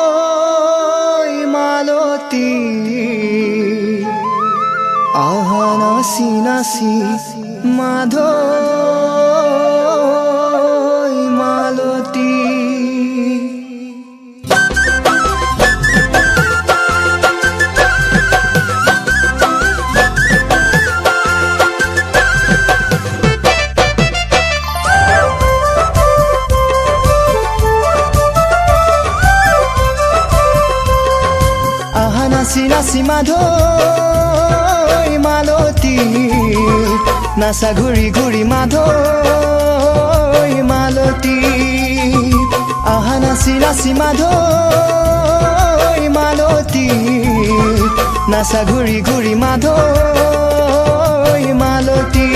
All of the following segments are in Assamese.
মাধৈ মালতী আহা নাচি নাচি মাধৈ মালতী নাচি নাচি মাধৈ মালতী নাচা ঘূৰি ঘূৰি মাধৈ মালতী আহা নাচি নাচি মাধৈ মালতী নাচা ঘূৰি ঘূৰি মাধৈ মালতী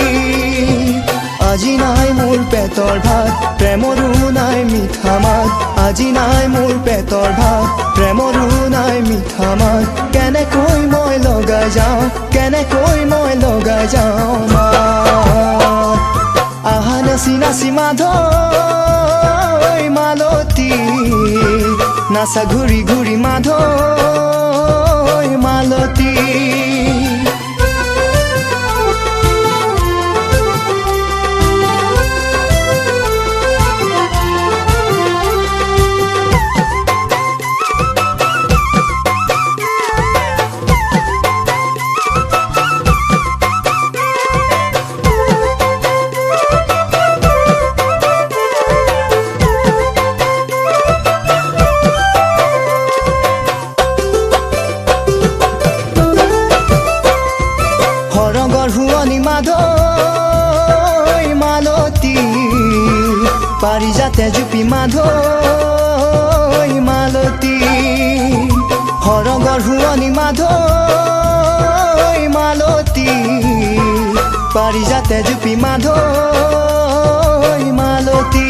আজি নাই মোৰ পেটৰ ভাত প্ৰেমৰো নাই মিঠা মাত আজি নাই মোৰ পেটৰ ভাত প্ৰেমৰো নাই মিঠা মাত কেনেকৈ মই লগাই যাওঁ কেনেকৈ মই লগাই যাওঁ আহা নাচি নাচি মাধৈ মালতী নাচা ঘূৰি ঘূৰি মাধৈ মালতী মাধৈ মালতী পাৰিজাতে জুপি মাধৈ মালতী হৰগৰ হুৱনি মাধৈ মালতী পাৰিজাতে জুপি মাধৈ মালতী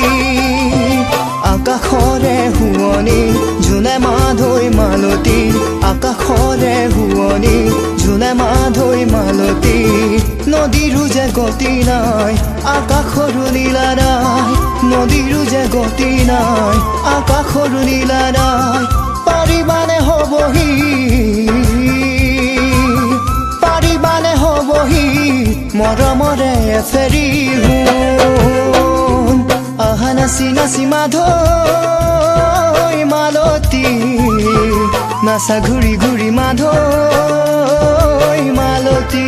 আকাশৰে হুৱনি জোনে মাধৈ মালতী আকাশৰে হুৱনি জোনে মাধৈ মালতী নদীৰো যে গতি নাই আকাশৰো নীলা নাই নদীৰো যে গতি নাই আকাশৰো নীলা নাই পাৰিবানে হবহি পাৰিবানে হবহি মৰমৰে ফেৰি হুন আহা নাচি নাচি মাধৈ মালতী নাচা ঘূৰি ঘূৰি মাধৈ মালতী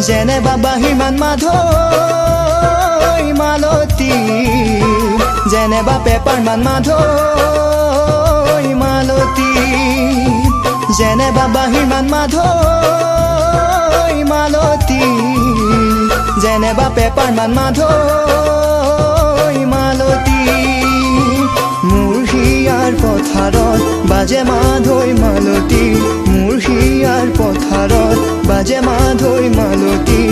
যেনে বাবা হিমান মাধৈ মালতী যেনে বা পেপাৰ মান মাধৈ মালতী যেনে বাবা হিমান মাধৈ মালতী যেনে বা পেপাৰ মান মাধৈ মালতী মোৰ হিয়াৰ পথাৰত বাজে মাধৈ মালতী মোৰ হিয়াৰ পথাৰত বাজে মাধৈ মালতী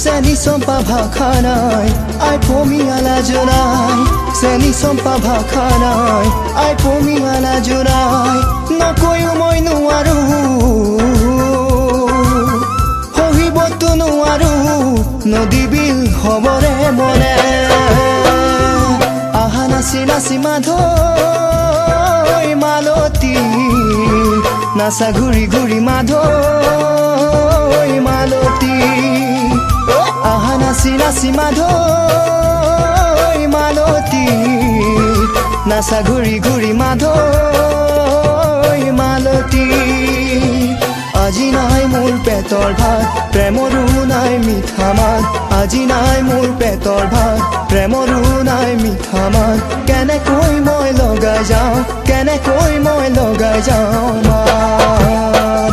চেনি চম্পা ভাষা নাই আই পমিয়ালা জোনাই চেনি চম্পা ভাষা নাই আই পমিয়ালা জোনাই নকৈও মই নোৱাৰো সহিবতো নোৱাৰো নদী বিল হবৰে মনে আহা নাচি নাচি মাধৈ মালতী নাচা ঘূৰি ঘূৰি মাধৈ মালতী আহা নাচি নাচি মাধৈ মালতী নাচা ঘূৰি ঘূৰি মাধৈ মালতী আজি নাই মোৰ পেটৰ ভাত প্ৰেমৰো নাই মিঠা মাত আজি নাই মোৰ পেটৰ ভাত প্ৰেমৰো নাই মিঠা মাত কেনেকৈ মই লগাই যাওঁ কেনেকৈ মই লগাই যাওঁ মাত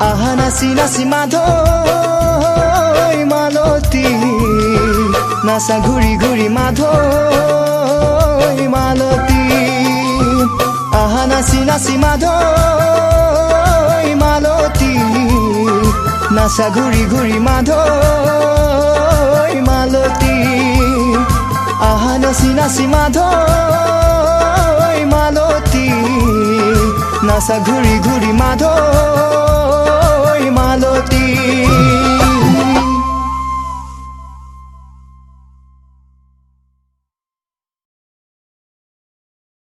আহা নাচি নাচি মাধৈ মালতী নাচা ঘূৰি ঘূৰি মাধৈ মালতী আহা নাচি নাচি মাধৈ মালতী নাচা ঘূৰি ঘূৰি মাধৈ মালতী আহা নাচি নাচি মাধৈ মালতী নাচা ঘূৰি ঘূৰি মাধৈ